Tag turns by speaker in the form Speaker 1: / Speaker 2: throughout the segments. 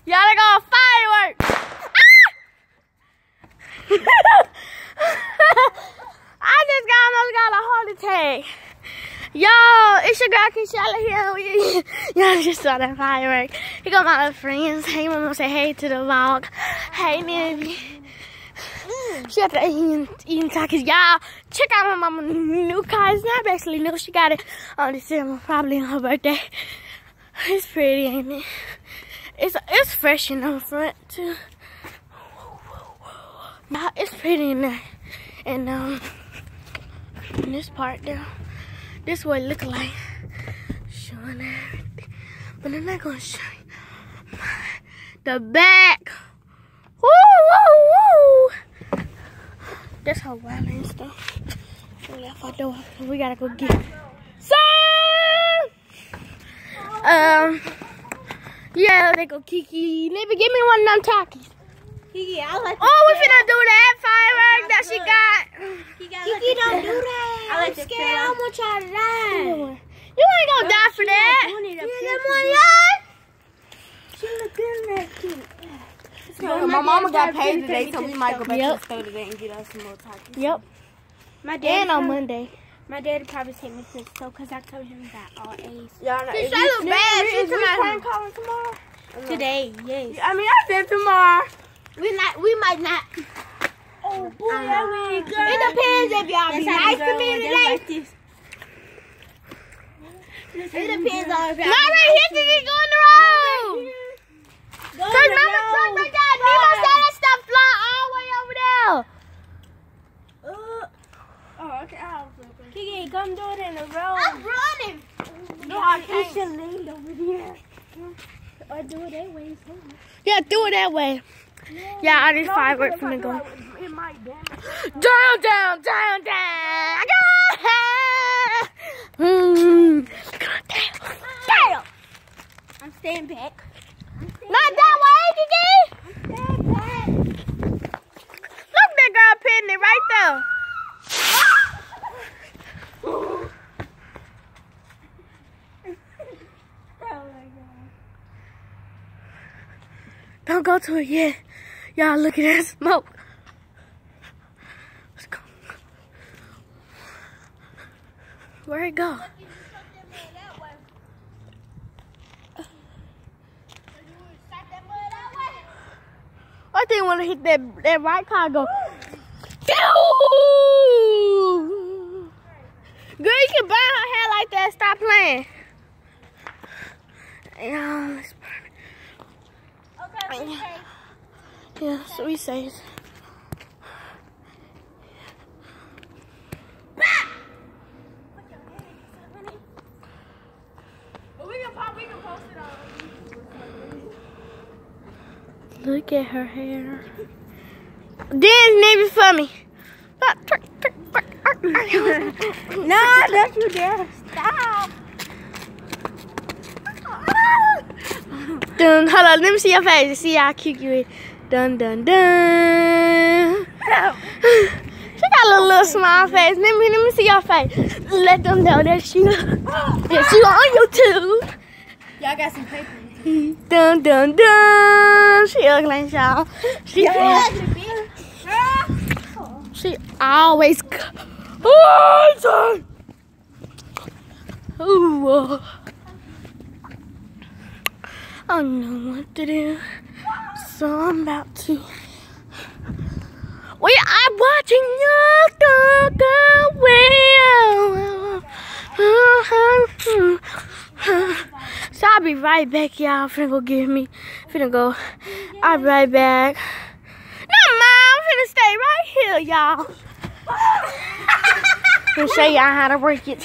Speaker 1: Y'all are going fireworks. I just almost got a heart attack. Y'all, it's your girl Keisha here. Y'all just saw that firework. Here go my little friends. Hey, mama, say hey to the vlog. Hey, Nibby. She got to eating tacos. Y'all, check out my mama's new car. It's not actually new. She got it on December, probably on her birthday. It's pretty, ain't it? It's fresh in the front too. Nah, it's pretty in there. And in this part there, this is what it look like. Showing everything, but I'm not gonna show you the back. Woo, woo, woo! That's how wild and stuff. We left our door. We gotta go get some. Yeah, they go Kiki. Maybe give me one of them Takis.
Speaker 2: Kiki, I like.
Speaker 1: Oh, we finna do that firework that she got.
Speaker 2: Kiki, don't do that. I'm scared. I want y'all to die.
Speaker 1: You ain't gonna die for that.
Speaker 2: She look good at cute.
Speaker 3: My mama got paid today, so we might go back to the store today and get us some more Takis.
Speaker 1: Yep.
Speaker 2: My dad
Speaker 1: and on Monday.
Speaker 2: My dad would probably take me to the store because I told him got all A's.
Speaker 3: Y'all know.
Speaker 1: She look bad. She's
Speaker 3: prank calling tomorrow.
Speaker 2: Today, yes.
Speaker 3: I mean, I said tomorrow.
Speaker 2: We might not. Oh boy, it depends if y'all be nice to me today. It depends on if y'all.
Speaker 1: Not right here, Kiki, go in the road. Cause remember truck right there, Nemo said that stuff fly all the way over there.
Speaker 2: Oh, okay. Kiki, come do it in the road.
Speaker 1: I'm running.
Speaker 2: No, I can't. You should lean over here. Or do it that way.
Speaker 1: Yeah, do it that way. Yeah, I just fireworks finna go.
Speaker 2: It might damage.
Speaker 1: Down, down, down, down. Down.
Speaker 2: I'm staying back.
Speaker 1: Not that way, Kiki.
Speaker 2: I'm staying back.
Speaker 1: Look, that girl pitting it right there.
Speaker 2: Oh my God.
Speaker 1: Don't go to it yet. Y'all look at that smoke. Let's go. Where'd it go? I think when I hit that right car, go. Girl, you can burn her hair like that. Stop playing. Yeah, it's burning.
Speaker 2: Okay.
Speaker 1: Yeah, so we say.
Speaker 3: We can post it on.
Speaker 1: Look at her hair. Dance maybe for me.
Speaker 2: No, don't you dare stop.
Speaker 1: Dun, hold on, let me see your face. See how cute you is. Dun, dun, dun. She got a little smile face. Let me see your face. Let them know that she on YouTube.
Speaker 3: Y'all got some paper.
Speaker 1: Dun, dun, dun. She ugly, y'all. She always. Ooh. I don't know what to do, so I'm about to. We are watching you go away. So I'll be right back, y'all. Finna go get me. I'll be right back. No, Mom, I'm finna stay right here, y'all. I'll show y'all how to work it.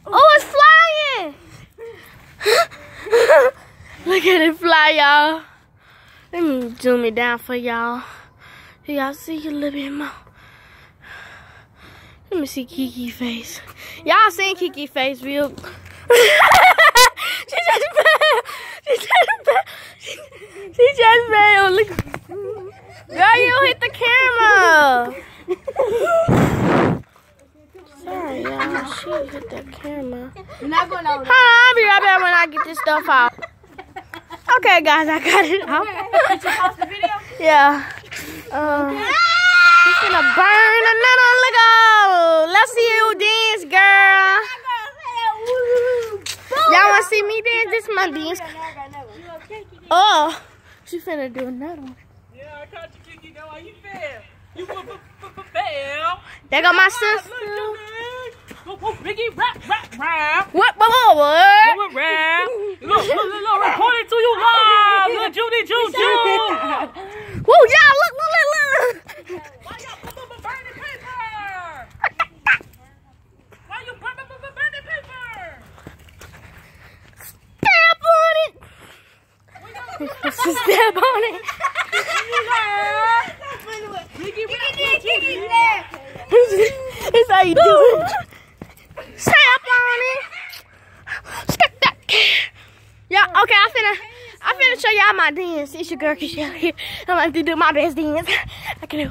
Speaker 1: Oh, it's flying! Look at it fly, y'all. Let me zoom it down for y'all. So y'all see a little bit more. Let me see Kiki face. Y'all seen Kiki face real. She just fell. She just fell. Look. Girl, you hit the camera. Sorry, y'all. Get that camera.
Speaker 3: You're not going over.
Speaker 1: Hold on, I'll be right back when I get this stuff out. Okay, guys, I got it out.
Speaker 3: Did you post the video?
Speaker 1: Yeah. He's gonna burn a little. Look out. Let's see you dance, girl. Y'all wanna see me dance? This is my dance. Oh, she finna do another one.
Speaker 4: Yeah, I caught you, Kiki. That's why you fail. You fail.
Speaker 1: There go my sister.
Speaker 4: Ricky, rap.
Speaker 1: What?
Speaker 4: Rap. Look, reporting to you live. Look, Judy.
Speaker 1: Woo, y'all, look.
Speaker 4: Why y'all burning paper? Why you burning paper?
Speaker 1: Step on it. Step on it. It's how you do it. Step on it. Step that. Yeah, okay, I finna show y'all my dance. It's your girl Keisha here. I like to do my best dance I can do.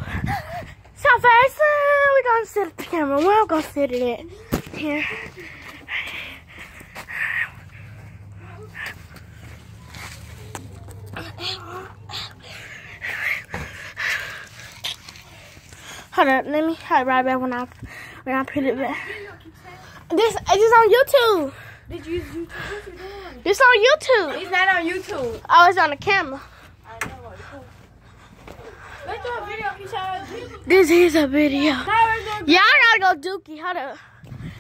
Speaker 1: So first, we're gonna sit at the camera. Where I'm gonna sit it at? Here. Hold up, let me hide right back when I put it back. This is on YouTube.
Speaker 3: Did you use YouTube? What you doing?
Speaker 1: It's on YouTube.
Speaker 3: It's not on YouTube.
Speaker 1: Oh, it's on the camera.
Speaker 3: I know what it's Let's do a video, Keisha.
Speaker 1: This is a video. Yeah, I gotta go dookie. Hold up.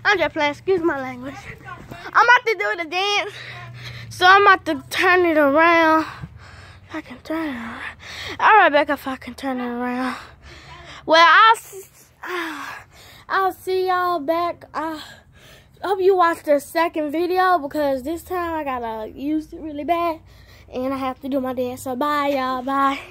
Speaker 1: I'm just playing. Excuse my language. I'm about to do the dance. So I'm about to turn it around. If I can turn it around. I'll right back if I can turn it around. Well, I'll see y'all back. I hope you watched the second video because this time I gotta use it really bad and I have to do my dance. So bye, y'all. Bye.